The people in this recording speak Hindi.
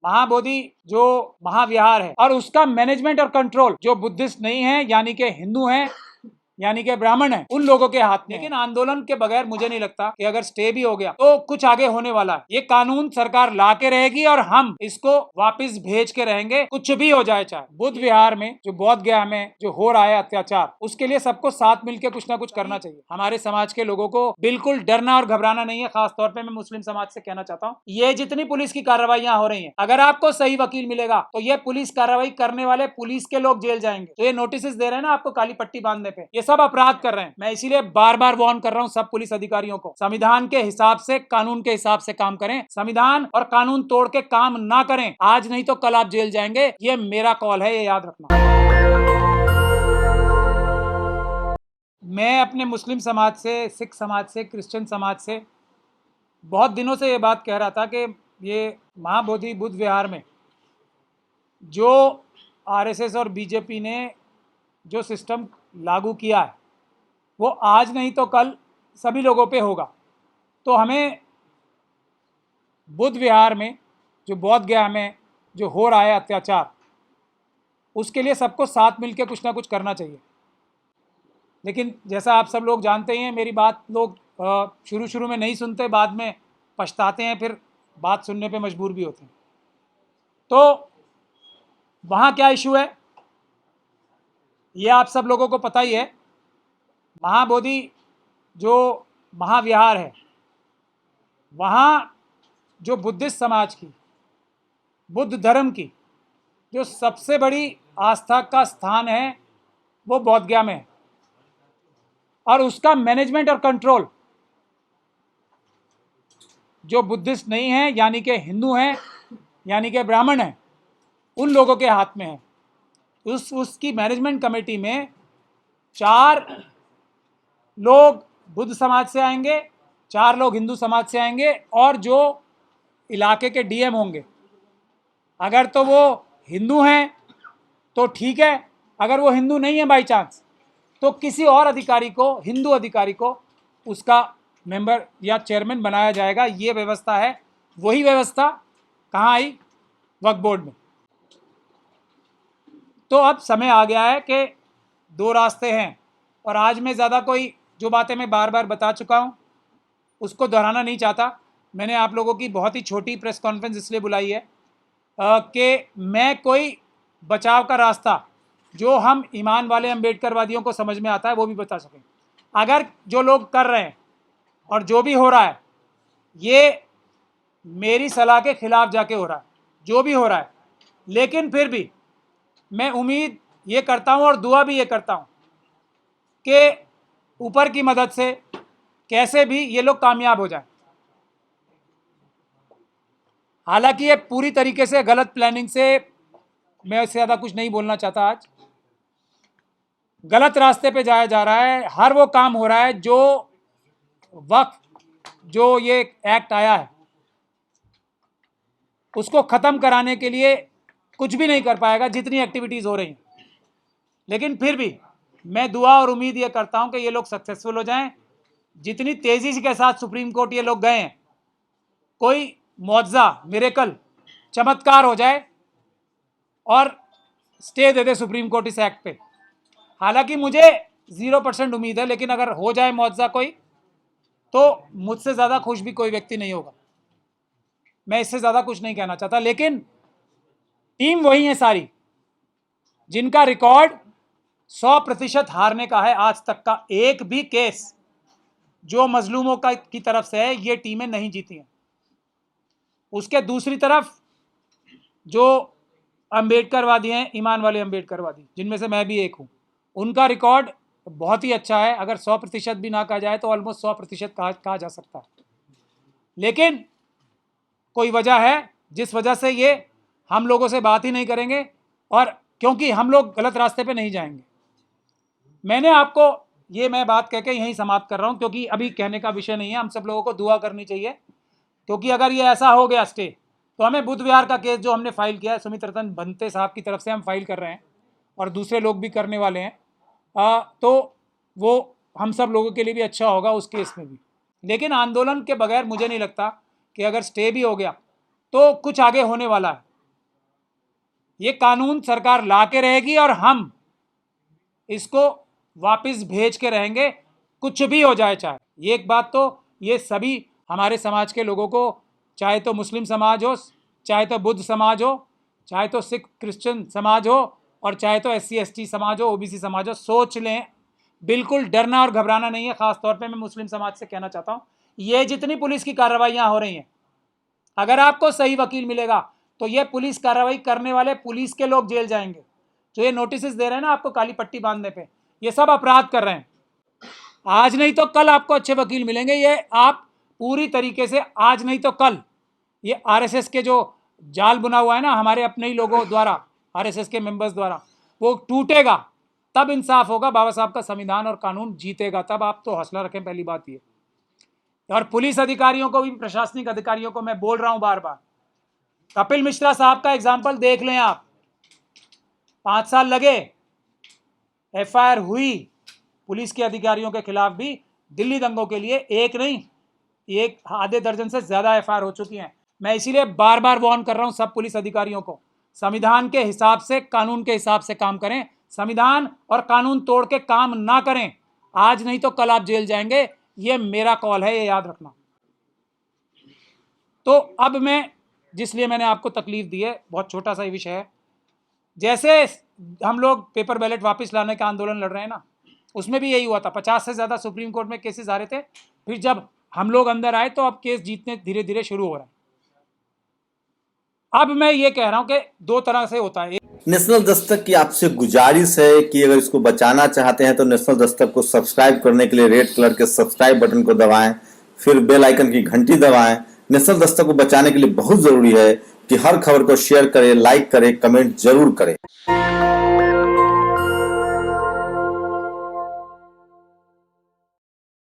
महाबोधि जो महाविहार है और उसका मैनेजमेंट और कंट्रोल जो बुद्धिस्ट नहीं है यानी कि हिंदू हैं यानी कि ब्राह्मण है उन लोगों के हाथ में। लेकिन आंदोलन के बगैर मुझे नहीं लगता कि अगर स्टे भी हो गया तो कुछ आगे होने वाला है। ये कानून सरकार ला के रहेगी और हम इसको वापस भेज के रहेंगे, कुछ भी हो जाए। चाहे बुद्ध विहार में जो बोध गया में जो हो रहा है अत्याचार, उसके लिए सबको साथ मिलकर कुछ ना कुछ करना चाहिए। हमारे समाज के लोगों को बिल्कुल डरना और घबराना नहीं है। खासतौर पर मैं मुस्लिम समाज से कहना चाहता हूँ, ये जितनी पुलिस की कार्रवाइयां हो रही है, अगर आपको सही वकील मिलेगा तो ये पुलिस कार्रवाई करने वाले पुलिस के लोग जेल जाएंगे। तो ये नोटिस दे रहे हैं ना आपको काली पट्टी बांधने पे, ये सब अपराध कर रहे हैं। मैं इसीलिए बार बार वार्न कर रहा हूं सब पुलिस अधिकारियों को, संविधान के हिसाब से कानून के हिसाब से काम करें, संविधान और कानून तोड़ के काम ना करें। आज नहीं तो कल आप जेल जाएंगे, ये मेरा कॉल है, ये याद रखना। मैं अपने मुस्लिम समाज से, सिख समाज से, क्रिश्चियन समाज से बहुत दिनों से ये बात कह रहा था कि ये महाबोधि बुद्ध विहार में जो आरएसएस और बीजेपी ने जो सिस्टम लागू किया है वो आज नहीं तो कल सभी लोगों पे होगा। तो हमें बुद्ध विहार में जो बोध गया में जो हो रहा है अत्याचार, उसके लिए सबको साथ मिलकर कुछ ना कुछ करना चाहिए। लेकिन जैसा आप सब लोग जानते ही हैं, मेरी बात लोग शुरू में नहीं सुनते, बाद में पछताते हैं, फिर बात सुनने पे मजबूर भी होते हैं। तो वहाँ क्या इशू है ये आप सब लोगों को पता ही है। महाबोधि जो महाविहार है, वहाँ जो बुद्धिस्ट समाज की, बुद्ध धर्म की जो सबसे बड़ी आस्था का स्थान है वो बोध गया में है और उसका मैनेजमेंट और कंट्रोल जो बुद्धिस्ट नहीं है यानी कि हिंदू हैं यानी कि ब्राह्मण है उन लोगों के हाथ में है। उसकी मैनेजमेंट कमेटी में 4 लोग बुद्ध समाज से आएंगे, 4 लोग हिंदू समाज से आएंगे और जो इलाके के डीएम होंगे, अगर तो वो हिंदू हैं तो ठीक है, अगर वो हिंदू नहीं है बाई चांस तो किसी और अधिकारी को, हिंदू अधिकारी को उसका मेंबर या चेयरमैन बनाया जाएगा। ये व्यवस्था है। वही व्यवस्था कहाँ आई? वक्फ बोर्ड में। तो अब समय आ गया है कि 2 रास्ते हैं और आज मैं ज़्यादा कोई जो बातें मैं बार बार बता चुका हूँ उसको दोहराना नहीं चाहता। मैंने आप लोगों की बहुत ही छोटी प्रेस कॉन्फ्रेंस इसलिए बुलाई है कि मैं कोई बचाव का रास्ता जो हम ईमान वाले अम्बेडकरवादियों को समझ में आता है वो भी बता सकें। अगर जो लोग कर रहे हैं और जो भी हो रहा है ये मेरी सलाह के खिलाफ जाके हो रहा है, जो भी हो रहा है, लेकिन फिर भी मैं उम्मीद ये करता हूँ और दुआ भी ये करता हूँ कि ऊपर की मदद से कैसे भी ये लोग कामयाब हो जाएं। हालांकि ये पूरी तरीके से गलत प्लानिंग से, मैं इससे ज़्यादा कुछ नहीं बोलना चाहता, आज गलत रास्ते पे जाया जा रहा है। हर वो काम हो रहा है जो वक्फ जो ये एक्ट आया है उसको ख़त्म कराने के लिए कुछ भी नहीं कर पाएगा जितनी एक्टिविटीज़ हो रही हैं। लेकिन फिर भी मैं दुआ और उम्मीद ये करता हूं कि ये लोग सक्सेसफुल हो जाएं। जितनी तेज़ी के साथ सुप्रीम कोर्ट ये लोग गए हैं, कोई मौजज़ा, मिरेकल, चमत्कार हो जाए और स्टे दे दे सुप्रीम कोर्ट इस एक्ट पे। हालांकि मुझे 0% उम्मीद है, लेकिन अगर हो जाए मौजज़ा कोई तो मुझसे ज़्यादा खुश भी कोई व्यक्ति नहीं होगा। मैं इससे ज़्यादा कुछ नहीं कहना चाहता। लेकिन टीम वही है सारी जिनका रिकॉर्ड 100% हारने का है। आज तक का एक भी केस जो मजलूमों की तरफ से है ये टीमें नहीं जीती हैं। उसके दूसरी तरफ जो अम्बेडकरवादी हैं, ईमान वाले अम्बेडकरवादी, जिनमें से मैं भी एक हूँ, उनका रिकॉर्ड बहुत ही अच्छा है। अगर 100% भी ना कहा जाए तो ऑलमोस्ट 100% कहा जा सकता है। लेकिन कोई वजह है जिस वजह से ये हम लोगों से बात ही नहीं करेंगे, और क्योंकि हम लोग गलत रास्ते पे नहीं जाएंगे। मैंने आपको ये मैं बात कह के यहीं समाप्त कर रहा हूँ, क्योंकि अभी कहने का विषय नहीं है। हम सब लोगों को दुआ करनी चाहिए, क्योंकि अगर ये ऐसा हो गया स्टे, तो हमें बुद्ध विहार का केस जो हमने फाइल किया है, सुमित रतन भंते साहब की तरफ से हम फाइल कर रहे हैं और दूसरे लोग भी करने वाले हैं, तो वो हम सब लोगों के लिए भी अच्छा होगा उस केस में भी। लेकिन आंदोलन के बगैर मुझे नहीं लगता कि अगर स्टे भी हो गया तो कुछ आगे होने वाला है। ये कानून सरकार ला के रहेगी और हम इसको वापस भेज के रहेंगे, कुछ भी हो जाए। चाहे ये एक बात तो ये सभी हमारे समाज के लोगों को, चाहे तो मुस्लिम समाज हो, चाहे तो बुद्ध समाज हो, चाहे तो सिख क्रिश्चियन समाज हो, और चाहे तो SC ST समाज हो, OBC समाज हो, सोच लें, बिल्कुल डरना और घबराना नहीं है। ख़ास तौर पे मैं मुस्लिम समाज से कहना चाहता हूँ, ये जितनी पुलिस की कार्रवाइयाँ हो रही हैं, अगर आपको सही वकील मिलेगा तो ये पुलिस कार्रवाई करने वाले पुलिस के लोग जेल जाएंगे। जो ये नोटिस दे रहे हैं ना आपको काली पट्टी बांधने पे, ये सब अपराध कर रहे हैं। आज नहीं तो कल आपको अच्छे वकील मिलेंगे। ये आप पूरी तरीके से आज नहीं तो कल, ये RSS के जो जाल बुना हुआ है ना हमारे अपने ही लोगों द्वारा, RSS के मेंबर्स द्वारा, वो टूटेगा, तब इंसाफ होगा। बाबा साहब का संविधान और कानून जीतेगा, तब आप तो हौसला रखें। पहली बात ये। और पुलिस अधिकारियों को भी, प्रशासनिक अधिकारियों को मैं बोल रहा हूं बार बार, कपिल मिश्रा साहब का एग्जाम्पल देख लें आप। 5 साल लगे, FIR हुई पुलिस के अधिकारियों के खिलाफ भी। दिल्ली दंगों के लिए एक नहीं, एक आधे दर्जन से ज्यादा FIR हो चुकी हैं। मैं इसीलिए बार बार वार्न कर रहा हूं सब पुलिस अधिकारियों को, संविधान के हिसाब से, कानून के हिसाब से काम करें। संविधान और कानून तोड़ के काम ना करें। आज नहीं तो कल आप जेल जाएंगे, ये मेरा कॉल है, ये याद रखना। तो अब मैं, जिसलिए मैंने आपको तकलीफ दी है, बहुत छोटा सा ही विषय है। जैसे हम लोग पेपर बैलेट वापस लाने का आंदोलन लड़ रहे हैं ना, उसमें भी यही हुआ था। 50 से ज़्यादा सुप्रीम कोर्ट में केसेस आ रहे थे। फिर जब हम लोग अंदर आए तो अब केस जीतने धीरे धीरे शुरू हो रहे हैं। अब मैं ये कह रहा हूं कि 2 तरह से होता है। नेशनल दस्तक की आपसे गुजारिश है कि अगर इसको बचाना चाहते हैं तो नेशनल दस्तक को सब्सक्राइब करने के लिए रेड कलर के सब्सक्राइब बटन को दबाएं, फिर बेल आइकन की घंटी दबाएं। नेशनल दस्तक को बचाने के लिए बहुत जरूरी है कि हर खबर को शेयर करें, लाइक करें, कमेंट जरूर करें।